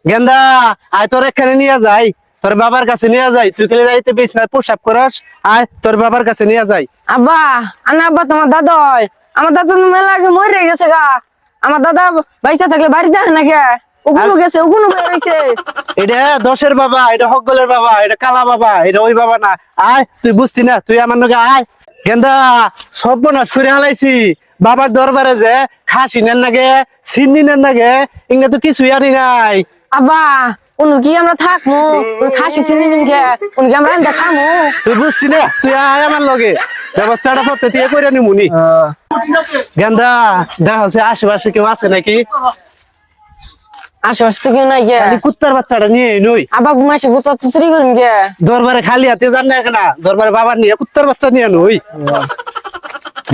গেন্দা আয় তোর এখানে নিয়ে যাই, তোর বাবার কাছে নিয়ে যাই। তুই খেলে রাইতে বিছনায় প্রসাব করস, আয় তোর বাবার কাছে নিয়ে যাই। আব্বা আনা আব্বা তোমার দাদা হয়, আমার দাদা তো মেলা আগে মরে গেছে গা। আমার দাদা বাইসা থাকলে বাড়িতে আসে না কে? ওগুলো গেছে, ওগুলো বেরোইছে। এটা দশের বাবা, এটা হকগলের বাবা, এটা কালা বাবা, এটা ওই বাবা না। আয় তুই বুঝছি না, তুই আমার নগে আয়। গেন্দা সর্বনাশ করে হালাইছি। বাবার দরবারে যে খাসি নেন নাগে, সিন্নি নেন নাগে, ইংনা তো কিছুই আনি নাই। আব্বা উনি কি আমরা থাকবো? ওই খাসি চিনি নিমকে উনি কি আমরা এনতে খামু? তুই বুঝছি না, তুই আয় আমার লগে, ব্যবস্থাটা করতে তুই করে নিমুনি। গেন্দা দেখা হচ্ছে আশেপাশে কেউ আছে নাকি? আশেপাশে তো কেউ নাই কে? খালি কুত্তার বাচ্চাটা নিয়ে নই। আব্বা ঘুমাইছে গুতা চুরি করেন কে? দরবারে খালি হাতে যান না কেনা, দরবারে বাবার নিয়ে কুত্তার বাচ্চা নিয়ে নই।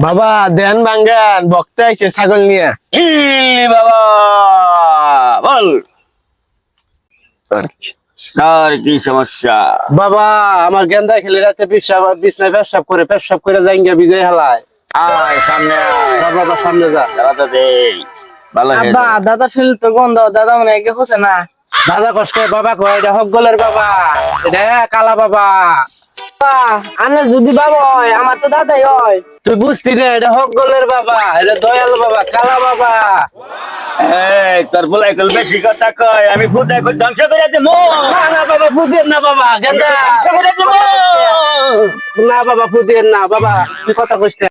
বাবা দেন ভাঙ্গান, বক্তা আইছে ছাগল নিয়ে। বাবা বল, আর কি সমস্যা? বাবা আমার গেন্দা খেলে রাতে বিছনায় পেশাব করে জাইঙ্গা বিজয় হালায়। আয় সামনে আয়, বাবা সামনে যা। দাঁড়াতে দে, ভালো হয়ে আব্বা যাবে। দাদা শরীর তো গন্ধ, দাদা মনে হয় হচ্ছে না। দাদা কষ্ট বাবা কয় এটা হকগলের বাবা, এটা কালা বাবা। আনে যদি বাবা হয় আমার তো দাদাই হয়। তুই বুঝতি না, এটা হকগলের বাবা, এটা দয়াল বাবা, কালা বাবা। এই তোর বলে কল বেশি কথা কয়, আমি ফুটাই কই ধ্বংস করে দেবো। না না বাবা ফুদিয়েন না বাবা, গেন্দা ধ্বংস করে দেবো। না বাবা ফুদিয়েন না বাবা, তুই কথা কইস না।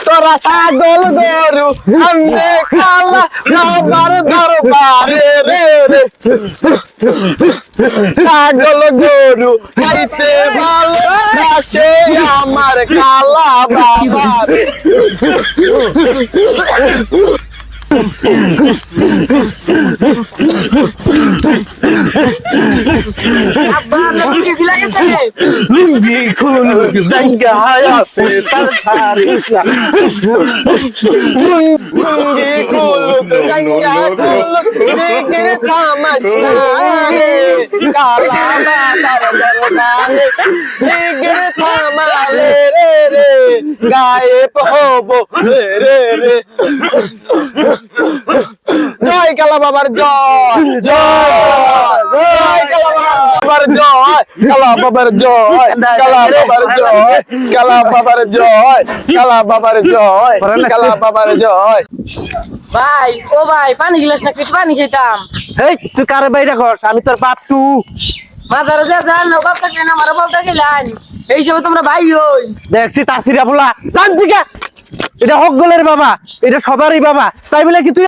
তোরা ছাগল গরু আমনে খালা বাবার দরবারে রে রে। ছাগল গরু খাইতে ভালো আসে আমার কালা বাবা রে। আব্বা আপনার কি কি লাগেছে? লুঙ্গি খুল জাইঙ্গা আছে তার ছাড়িস না। লুঙ্গি কুলুক জাঙ্গা কুলুক জিকির থামাস না রে। কালা বাবার দরবারে জিকির থামালে রে রে। গায়েব হব রে রে রে। জয় কালা বাবার জয় জয় জয় কালা বাবার জয়, কালা বাবার জয়, কালা বাবার জয়, কালা বাবার জয়, কালা বাবার জয়, কালা বাবার জয়। ভাই ও ভাই পানি গিলাস না কিছু পানি খেতাম। এই তুই কারে বাইরে করস, আমি তোর বাপ টু। মাথার যা জান না বাপটা কেন আমার বলতে গেলেন এই হিসাবে তোমরা ভাই হই। দেখছি তাসিরা বলা জানছি কে, এটা হকগলের বাবা, এটা সবারই বাবা, তাই বলে কি তুই